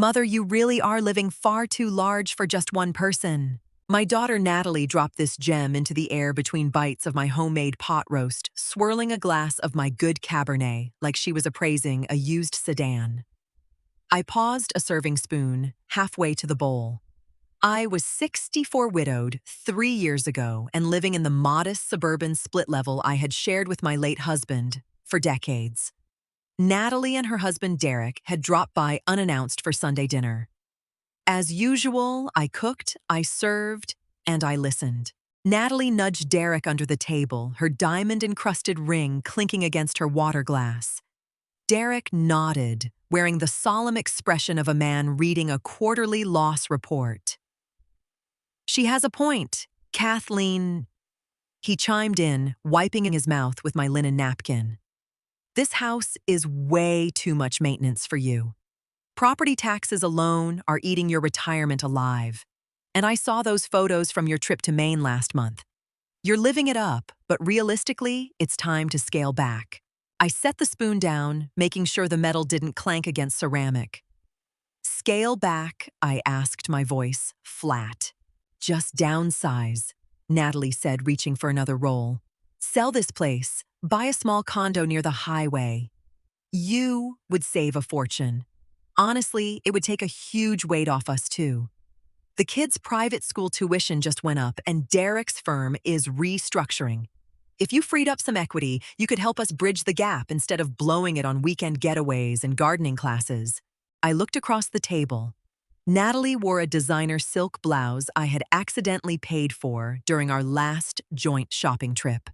Mother, you really are living far too large for just one person. My daughter Natalie dropped this gem into the air between bites of my homemade pot roast, swirling a glass of my good Cabernet like she was appraising a used sedan. I paused a serving spoon halfway to the bowl. I was 64, widowed 3 years ago and living in the modest suburban split level I had shared with my late husband for decades. Natalie and her husband Derek had dropped by unannounced for Sunday dinner. As usual, I cooked, I served, and I listened. Natalie nudged Derek under the table, her diamond-encrusted ring clinking against her water glass. Derek nodded, wearing the solemn expression of a man reading a quarterly loss report. "She has a point, Kathleen," he chimed in, wiping his mouth with my linen napkin. "This house is way too much maintenance for you. Property taxes alone are eating your retirement alive. And I saw those photos from your trip to Maine last month. You're living it up, but realistically, it's time to scale back." I set the spoon down, making sure the metal didn't clank against ceramic. "Scale back?" I asked, my voice flat. "Just downsize," Natalie said, reaching for another roll. "Sell this place. Buy a small condo near the highway. You would save a fortune. Honestly, it would take a huge weight off us too. The kids' private school tuition just went up and Derek's firm is restructuring. If you freed up some equity, you could help us bridge the gap instead of blowing it on weekend getaways and gardening classes." I looked across the table. Natalie wore a designer silk blouse I had accidentally paid for during our last joint shopping trip.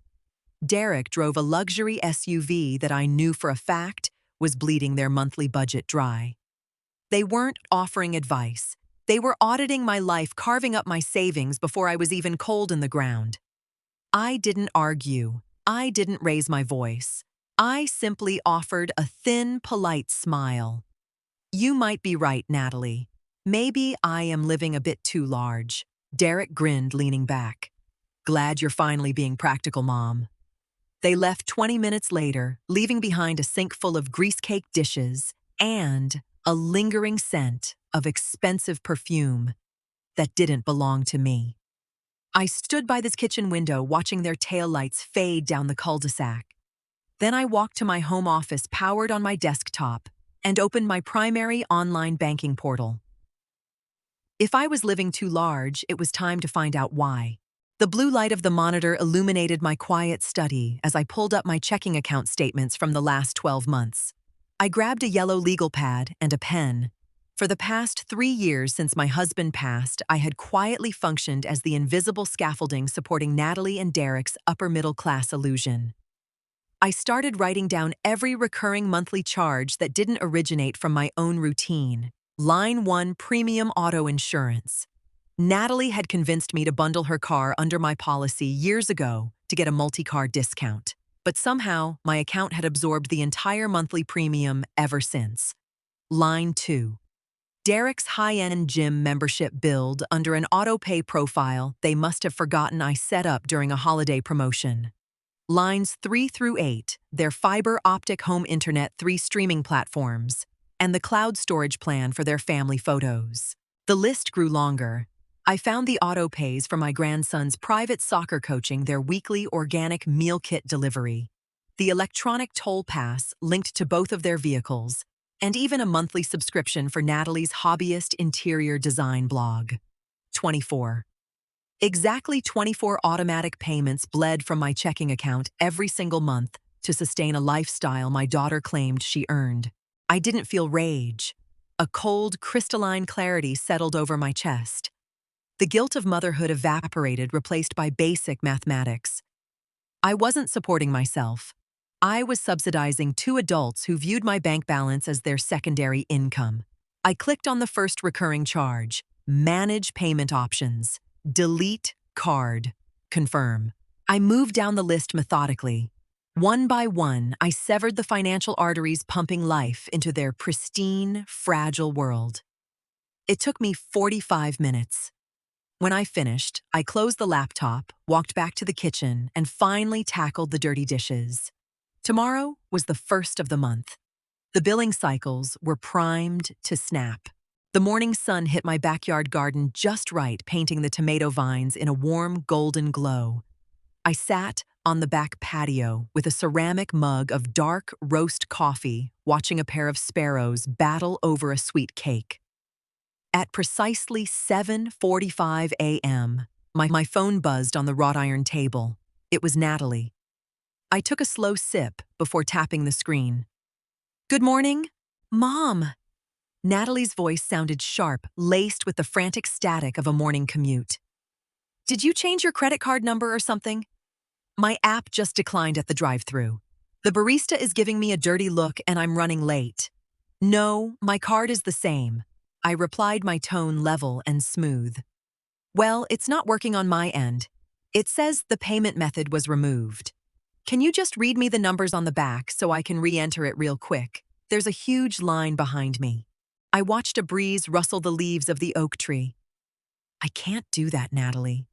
Derek drove a luxury SUV that I knew for a fact was bleeding their monthly budget dry. They weren't offering advice. They were auditing my life, carving up my savings before I was even cold in the ground. I didn't argue. I didn't raise my voice. I simply offered a thin, polite smile. "You might be right, Natalie. Maybe I am living a bit too large." Derek grinned, leaning back. "Glad you're finally being practical, Mom." They left 20 minutes later, leaving behind a sink full of grease-caked dishes and a lingering scent of expensive perfume that didn't belong to me. I stood by this kitchen window watching their taillights fade down the cul-de-sac. Then I walked to my home office powered on my desktop and opened my primary online banking portal. If I was living too large, it was time to find out why. The blue light of the monitor illuminated my quiet study as I pulled up my checking account statements from the last 12 months. I grabbed a yellow legal pad and a pen. For the past 3 years since my husband passed, I had quietly functioned as the invisible scaffolding supporting Natalie and Derek's upper-middle-class illusion. I started writing down every recurring monthly charge that didn't originate from my own routine. Line 1, premium auto insurance. Natalie had convinced me to bundle her car under my policy years ago to get a multi-car discount. But somehow, my account had absorbed the entire monthly premium ever since. Line 2. Derek's high-end gym membership billed under an auto-pay profile they must have forgotten I set up during a holiday promotion. Lines 3 through 8, their fiber optic home internet 3 streaming platforms, and the cloud storage plan for their family photos. The list grew longer. I found the auto-pays for my grandson's private soccer coaching, their weekly organic meal kit delivery, the electronic toll pass linked to both of their vehicles, and even a monthly subscription for Natalie's hobbyist interior design blog. 24. Exactly 24 automatic payments bled from my checking account every single month to sustain a lifestyle my daughter claimed she earned. I didn't feel rage. A cold, crystalline clarity settled over my chest. The guilt of motherhood evaporated, replaced by basic mathematics. I wasn't supporting myself. I was subsidizing 2 adults who viewed my bank balance as their secondary income. I clicked on the first recurring charge, Manage Payment Options, Delete Card, Confirm. I moved down the list methodically. One by one, I severed the financial arteries pumping life into their pristine, fragile world. It took me 45 minutes. When I finished, I closed the laptop, walked back to the kitchen, and finally tackled the dirty dishes. Tomorrow was the first of the month. The billing cycles were primed to snap. The morning sun hit my backyard garden just right, painting the tomato vines in a warm, golden glow. I sat on the back patio with a ceramic mug of dark roast coffee, watching a pair of sparrows battle over a sweet cake. At precisely 7:45 a.m., my phone buzzed on the wrought iron table. It was Natalie. I took a slow sip before tapping the screen. "Good morning, Mom." Natalie's voice sounded sharp, laced with the frantic static of a morning commute. "Did you change your credit card number or something?" My app just declined at the drive-thru. The barista is giving me a dirty look and I'm running late. "No, my card is the same." I replied, my tone level and smooth. "Well, it's not working on my end. It says the payment method was removed. Can you just read me the numbers on the back so I can re-enter it real quick? There's a huge line behind me." I watched a breeze rustle the leaves of the oak tree. "I can't do that, Natalie."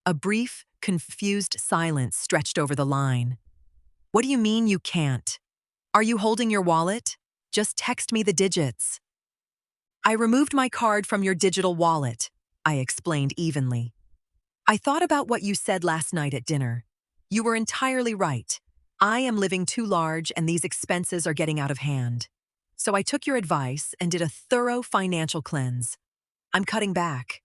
A brief, confused silence stretched over the line. "What do you mean you can't? Are you holding your wallet? Just text me the digits." "I removed my card from your digital wallet," I explained evenly. "I thought about what you said last night at dinner. You were entirely right. I am living too large and these expenses are getting out of hand. So I took your advice and did a thorough financial cleanse. I'm cutting back."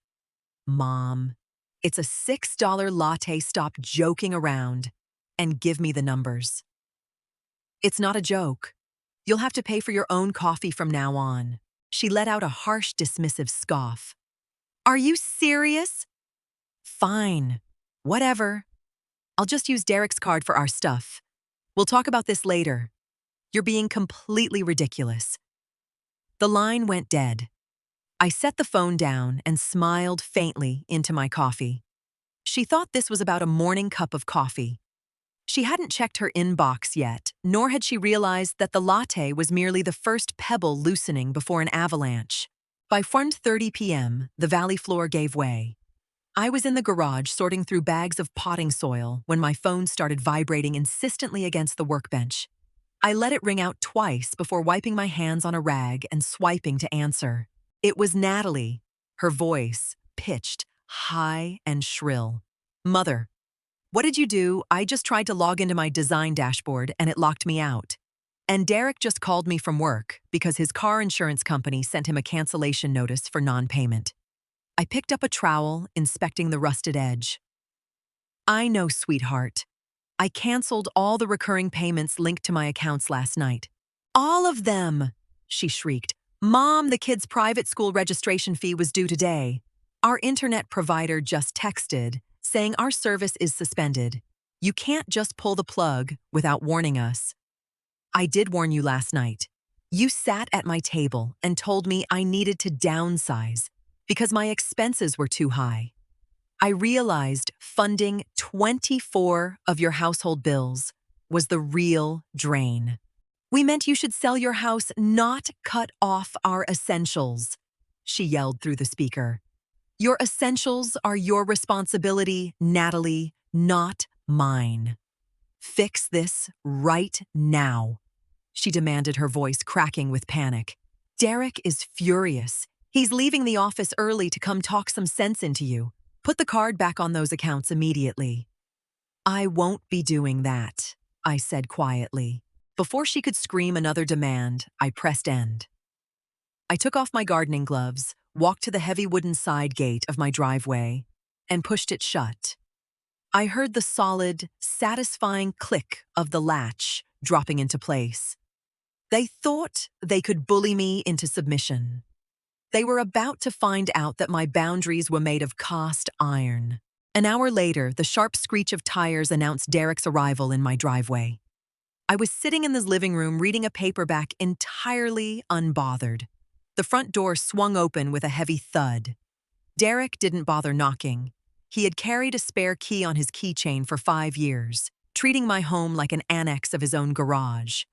"Mom, it's a $6 latte. Stop joking around and give me the numbers." "It's not a joke. You'll have to pay for your own coffee from now on." She let out a harsh, dismissive scoff. "Are you serious?" "Fine. Whatever. I'll just use Derek's card for our stuff. We'll talk about this later. You're being completely ridiculous." The line went dead. I set the phone down and smiled faintly into my coffee. She thought this was about a morning cup of coffee. She hadn't checked her inbox yet, nor had she realized that the latte was merely the first pebble loosening before an avalanche. By 1:30 p.m., the valley floor gave way. I was in the garage sorting through bags of potting soil when my phone started vibrating insistently against the workbench. I let it ring out twice before wiping my hands on a rag and swiping to answer. It was Natalie, her voice pitched, high and shrill. "Mother, what did you do? I just tried to log into my design dashboard and it locked me out. And Derek just called me from work because his car insurance company sent him a cancellation notice for non-payment." I picked up a trowel, inspecting the rusted edge. "I know, sweetheart. I canceled all the recurring payments linked to my accounts last night." "All of them!" she shrieked. "Mom, the kid's private school registration fee was due today. Our internet provider just texted, saying our service is suspended. You can't just pull the plug without warning us." "I did warn you last night. You sat at my table and told me I needed to downsize because my expenses were too high. I realized funding 24 of your household bills was the real drain. We meant you should sell your house, not cut off our essentials," she yelled through the speaker. "Your essentials are your responsibility, Natalie, not mine. Fix this right now," she demanded, her voice cracking with panic. "Derek is furious. He's leaving the office early to come talk some sense into you. Put the card back on those accounts immediately." "I won't be doing that," I said quietly. Before she could scream another demand, I pressed end. I took off my gardening gloves, walked to the heavy wooden side gate of my driveway, and pushed it shut. I heard the solid, satisfying click of the latch dropping into place. They thought they could bully me into submission. They were about to find out that my boundaries were made of cast iron. An hour later, the sharp screech of tires announced Derek's arrival in my driveway. I was sitting in the living room reading a paperback entirely unbothered. The front door swung open with a heavy thud. Derek didn't bother knocking. He had carried a spare key on his keychain for 5 years, treating my home like an annex of his own garage.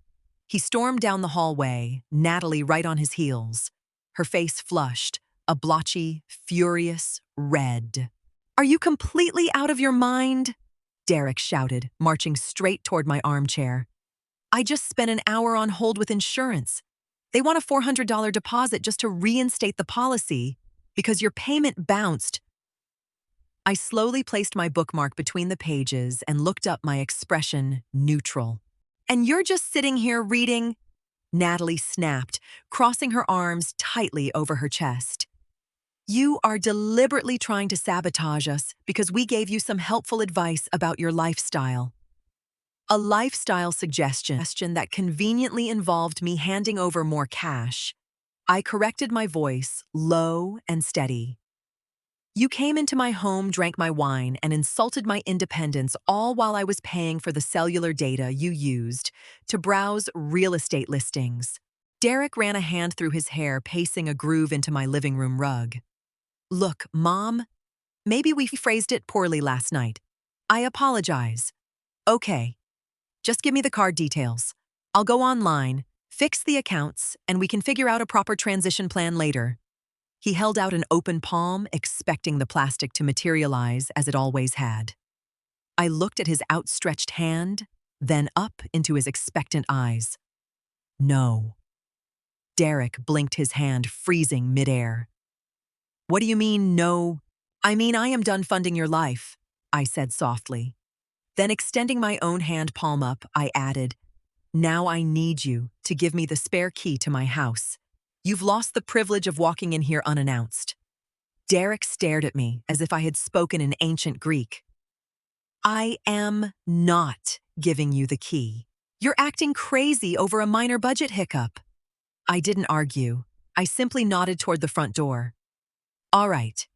He stormed down the hallway, Natalie right on his heels. Her face flushed, a blotchy, furious red. "Are you completely out of your mind?" Derek shouted, marching straight toward my armchair. "I just spent an hour on hold with insurance. They want a $400 deposit just to reinstate the policy because your payment bounced. I slowly placed my bookmark between the pages and looked up, my expression neutral. And you're just sitting here reading? Natalie snapped, crossing her arms tightly over her chest. You are deliberately trying to sabotage us because we gave you some helpful advice about your lifestyle. A lifestyle suggestion that conveniently involved me handing over more cash. I corrected my voice, low and steady. You came into my home, drank my wine, and insulted my independence, all while I was paying for the cellular data you used to browse real estate listings. Derek ran a hand through his hair, pacing a groove into my living room rug. Look, Mom, maybe we phrased it poorly last night. I apologize. Okay, just give me the card details. I'll go online, fix the accounts, and we can figure out a proper transition plan later. He held out an open palm, expecting the plastic to materialize as it always had. I looked at his outstretched hand, then up into his expectant eyes. No. Derek blinked his hand, freezing midair. What do you mean, no? I mean, I am done funding your life, I said softly. Then, extending my own hand palm up, I added, now I need you to give me the spare key to my house. You've lost the privilege of walking in here unannounced. Derek stared at me as if I had spoken in ancient Greek. I am not giving you the key. You're acting crazy over a minor budget hiccup. I didn't argue. I simply nodded toward the front door. All right,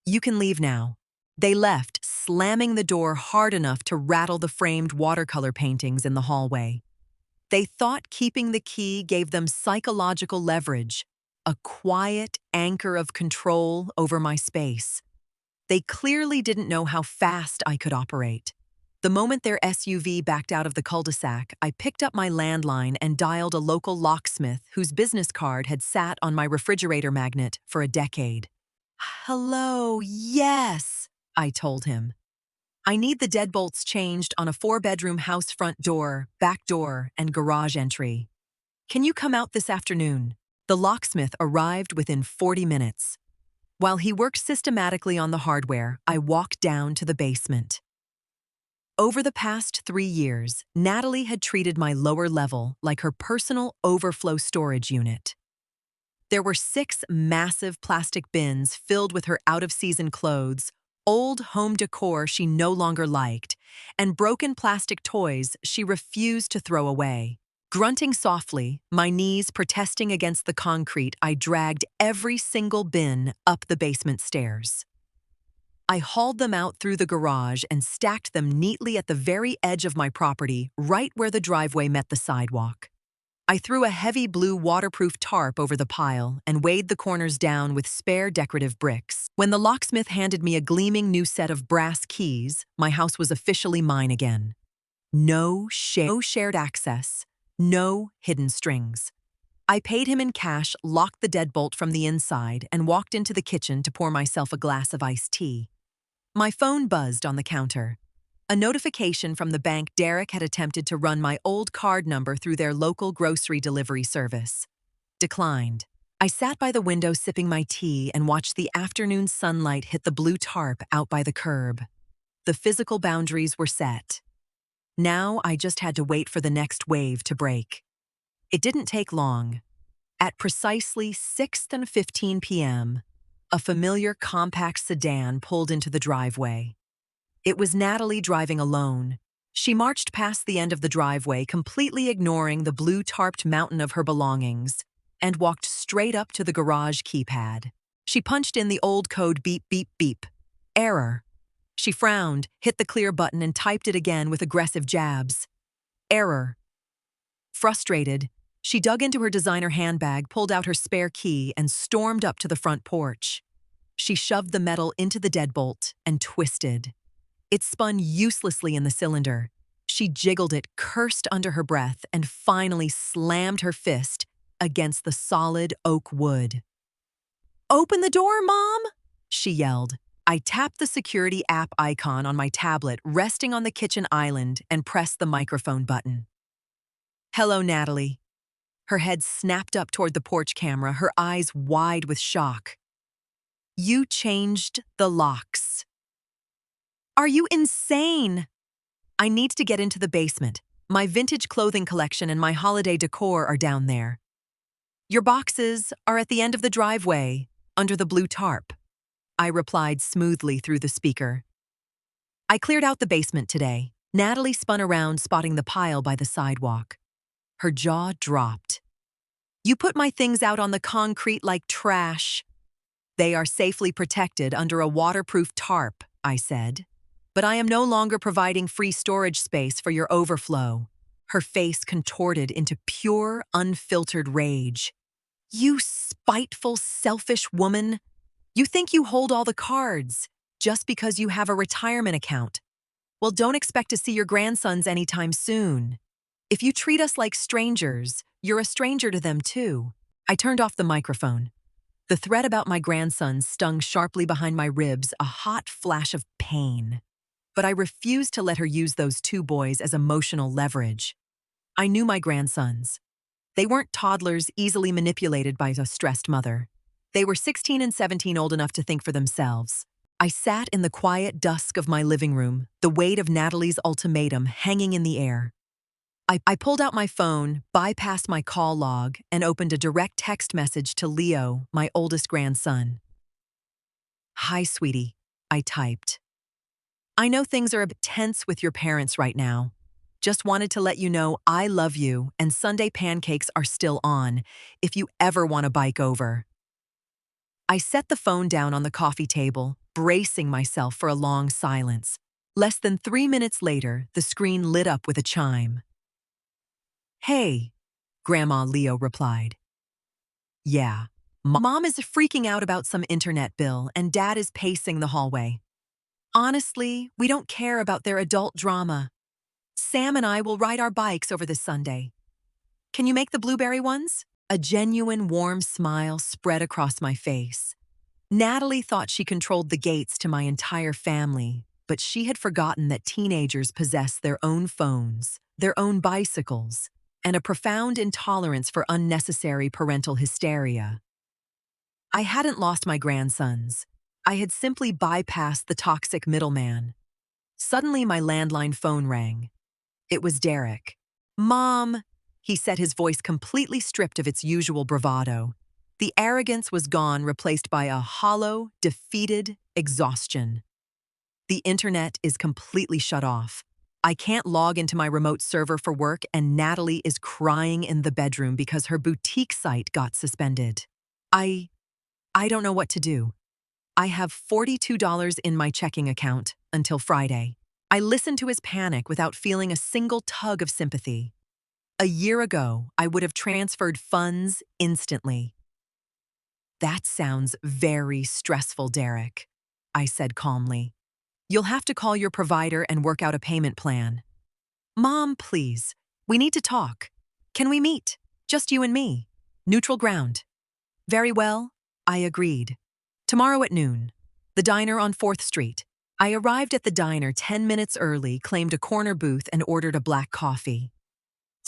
you can leave now. They left, slamming the door hard enough to rattle the framed watercolor paintings in the hallway. They thought keeping the key gave them psychological leverage, a quiet anchor of control over my space. They clearly didn't know how fast I could operate. The moment their SUV backed out of the cul-de-sac, I picked up my landline and dialed a local locksmith whose business card had sat on my refrigerator magnet for a decade. Hello, yes, I told him. I need the deadbolts changed on a 4-bedroom house front door, back door, and garage entry. Can you come out this afternoon? The locksmith arrived within 40 minutes. While he worked systematically on the hardware, I walked down to the basement. Over the past 3 years, Natalie had treated my lower level like her personal overflow storage unit. There were 6 massive plastic bins filled with her out-of-season clothes, old home decor she no longer liked, and broken plastic toys she refused to throw away. Grunting softly, my knees protesting against the concrete, I dragged every single bin up the basement stairs. I hauled them out through the garage and stacked them neatly at the very edge of my property, right where the driveway met the sidewalk. I threw a heavy blue waterproof tarp over the pile and weighed the corners down with spare decorative bricks. When the locksmith handed me a gleaming new set of brass keys, my house was officially mine again. No shared access, no hidden strings. I paid him in cash, locked the deadbolt from the inside, and walked into the kitchen to pour myself a glass of iced tea. My phone buzzed on the counter. A notification from the bank. Derek had attempted to run my old card number through their local grocery delivery service. Declined. I sat by the window sipping my tea and watched the afternoon sunlight hit the blue tarp out by the curb. The physical boundaries were set. Now I just had to wait for the next wave to break. It didn't take long. At precisely 6:15 p.m., a familiar compact sedan pulled into the driveway. It was Natalie driving alone. She marched past the end of the driveway, completely ignoring the blue-tarped mountain of her belongings, and walked straight up to the garage keypad. She punched in the old code beep, beep, beep. Error. She frowned, hit the clear button, and typed it again with aggressive jabs. Error. Frustrated, she dug into her designer handbag, pulled out her spare key, and stormed up to the front porch. She shoved the metal into the deadbolt and twisted. It spun uselessly in the cylinder. She jiggled it, cursed under her breath, and finally slammed her fist against the solid oak wood. "Open the door, Mom!" she yelled. I tapped the security app icon on my tablet, resting on the kitchen island, and pressed the microphone button. "Hello, Natalie." Her head snapped up toward the porch camera, her eyes wide with shock. You changed the locks. Are you insane? I need to get into the basement. My vintage clothing collection and my holiday decor are down there. Your boxes are at the end of the driveway, under the blue tarp, I replied smoothly through the speaker. I cleared out the basement today. Natalie spun around, spotting the pile by the sidewalk. Her jaw dropped. You put my things out on the concrete like trash. They are safely protected under a waterproof tarp, I said. But I am no longer providing free storage space for your overflow. Her face contorted into pure, unfiltered rage. You spiteful, selfish woman. You think you hold all the cards just because you have a retirement account. Well, don't expect to see your grandsons anytime soon. If you treat us like strangers, you're a stranger to them too. I turned off the microphone. The threat about my grandsons stung sharply behind my ribs, a hot flash of pain. But I refused to let her use those two boys as emotional leverage. I knew my grandsons. They weren't toddlers easily manipulated by a stressed mother. They were 16 and 17, old enough to think for themselves. I sat in the quiet dusk of my living room, the weight of Natalie's ultimatum hanging in the air. I pulled out my phone, bypassed my call log, and opened a direct text message to Leo, my oldest grandson. Hi, sweetie, I typed. I know things are a bit tense with your parents right now. Just wanted to let you know I love you and Sunday pancakes are still on if you ever want a bike over. I set the phone down on the coffee table, bracing myself for a long silence. Less than 3 minutes later, the screen lit up with a chime. Hey, Grandma Leo replied. Yeah, Mom is freaking out about some internet bill and Dad is pacing the hallway. Honestly, we don't care about their adult drama. Sam and I will ride our bikes over this Sunday. Can you make the blueberry ones? A genuine warm smile spread across my face. Natalie thought she controlled the gates to my entire family, but she had forgotten that teenagers possess their own phones, their own bicycles, and a profound intolerance for unnecessary parental hysteria. I hadn't lost my grandsons. I had simply bypassed the toxic middleman. Suddenly, my landline phone rang. It was Derek. Mom, he said, his voice completely stripped of its usual bravado. The arrogance was gone, replaced by a hollow, defeated exhaustion. The internet is completely shut off. I can't log into my remote server for work, and Natalie is crying in the bedroom because her boutique site got suspended. I don't know what to do. I have $42 in my checking account until Friday. I listened to his panic without feeling a single tug of sympathy. A year ago, I would have transferred funds instantly. That sounds very stressful, Derek, I said calmly. You'll have to call your provider and work out a payment plan. Mom, please, we need to talk. Can we meet? Just you and me. Neutral ground. Very well, I agreed. Tomorrow at noon. The diner on 4th Street. I arrived at the diner 10 minutes early, claimed a corner booth, and ordered a black coffee.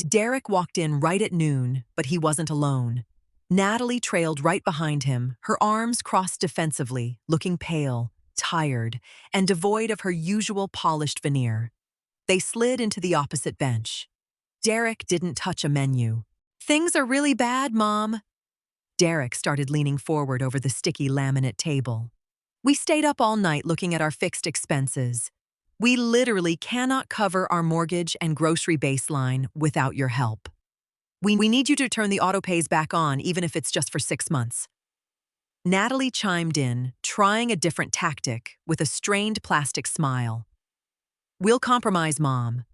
Derek walked in right at noon, but he wasn't alone. Natalie trailed right behind him, her arms crossed defensively, looking pale, tired, and devoid of her usual polished veneer. They slid into the opposite bench. Derek didn't touch a menu. Things are really bad, Mom. Derek started leaning forward over the sticky laminate table. We stayed up all night looking at our fixed expenses. We literally cannot cover our mortgage and grocery baseline without your help. We need you to turn the autopays back on, even if it's just for 6 months. Natalie chimed in, trying a different tactic with a strained plastic smile. We'll compromise, Mom.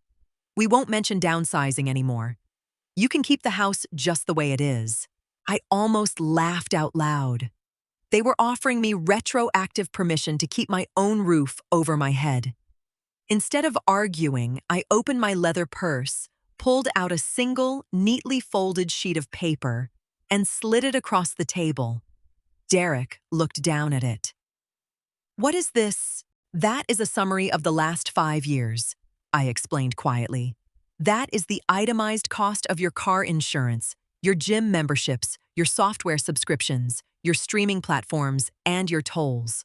We won't mention downsizing anymore. You can keep the house just the way it is. I almost laughed out loud. They were offering me retroactive permission to keep my own roof over my head. Instead of arguing, I opened my leather purse, pulled out a single, neatly folded sheet of paper, and slid it across the table. Derek looked down at it. What is this? That is a summary of the last 5 years, I explained quietly. That is the itemized cost of your car insurance. Your gym memberships, your software subscriptions, your streaming platforms, and your tolls.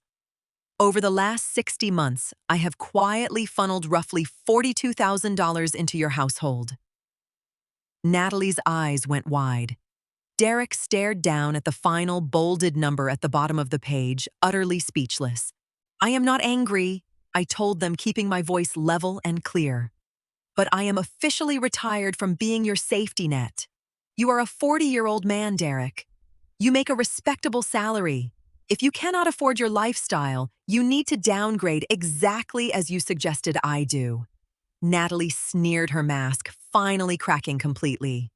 Over the last 60 months, I have quietly funneled roughly $42,000 into your household. Natalie's eyes went wide. Derek stared down at the final bolded number at the bottom of the page, utterly speechless. I am not angry, I told them, keeping my voice level and clear. But I am officially retired from being your safety net. You are a 40-year-old man, Derek. You make a respectable salary. If you cannot afford your lifestyle, you need to downgrade exactly as you suggested I do. Natalie sneered, her mask finally cracking completely.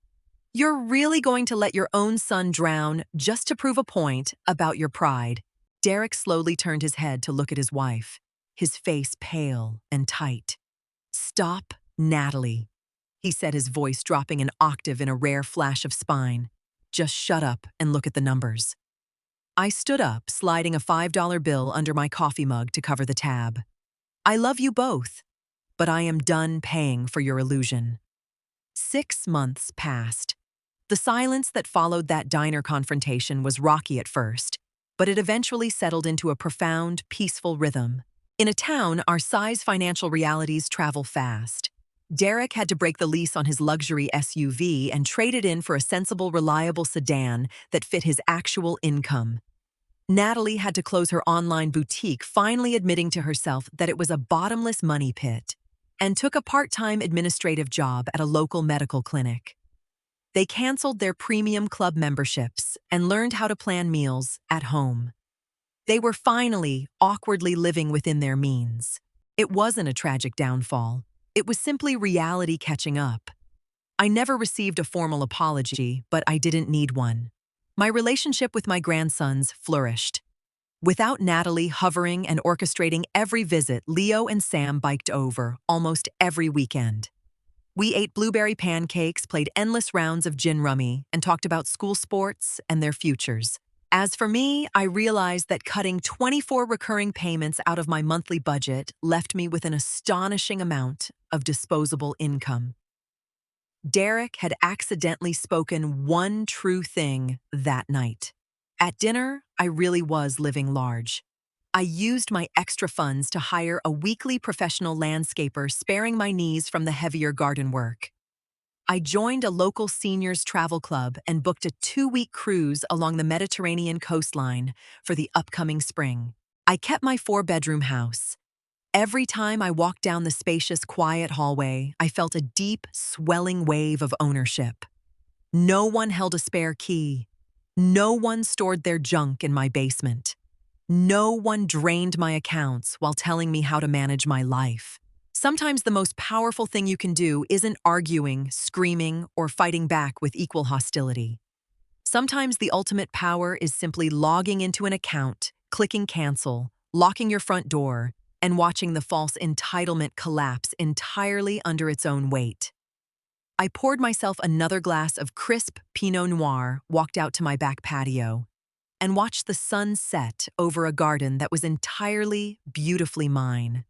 You're really going to let your own son drown just to prove a point about your pride? Derek slowly turned his head to look at his wife, his face pale and tight. Stop, Natalie, he said, his voice dropping an octave in a rare flash of spine. Just shut up and look at the numbers. I stood up, sliding a $5 bill under my coffee mug to cover the tab. I love you both, but I am done paying for your illusion. 6 months passed. The silence that followed that diner confrontation was rocky at first, but it eventually settled into a profound, peaceful rhythm. In a town our size, financial realities travel fast. Derek had to break the lease on his luxury SUV and trade it in for a sensible, reliable sedan that fit his actual income. Natalie had to close her online boutique, finally admitting to herself that it was a bottomless money pit, and took a part-time administrative job at a local medical clinic. They canceled their premium club memberships and learned how to plan meals at home. They were finally, awkwardly living within their means. It wasn't a tragic downfall. It was simply reality catching up. I never received a formal apology, but I didn't need one. My relationship with my grandsons flourished. Without Natalie hovering and orchestrating every visit, Leo and Sam biked over almost every weekend. We ate blueberry pancakes, played endless rounds of gin rummy, and talked about school sports and their futures. As for me, I realized that cutting 24 recurring payments out of my monthly budget left me with an astonishing amount of disposable income. Derek had accidentally spoken one true thing that night. At dinner, I really was living large. I used my extra funds to hire a weekly professional landscaper, sparing my knees from the heavier garden work. I joined a local seniors travel club and booked a 2-week cruise along the Mediterranean coastline for the upcoming spring. I kept my 4-bedroom house. Every time I walked down the spacious, quiet hallway, I felt a deep, swelling wave of ownership. No one held a spare key. No one stored their junk in my basement. No one drained my accounts while telling me how to manage my life. Sometimes the most powerful thing you can do isn't arguing, screaming, or fighting back with equal hostility. Sometimes the ultimate power is simply logging into an account, clicking cancel, locking your front door, and watching the false entitlement collapse entirely under its own weight. I poured myself another glass of crisp Pinot Noir, walked out to my back patio, and watched the sun set over a garden that was entirely, beautifully mine.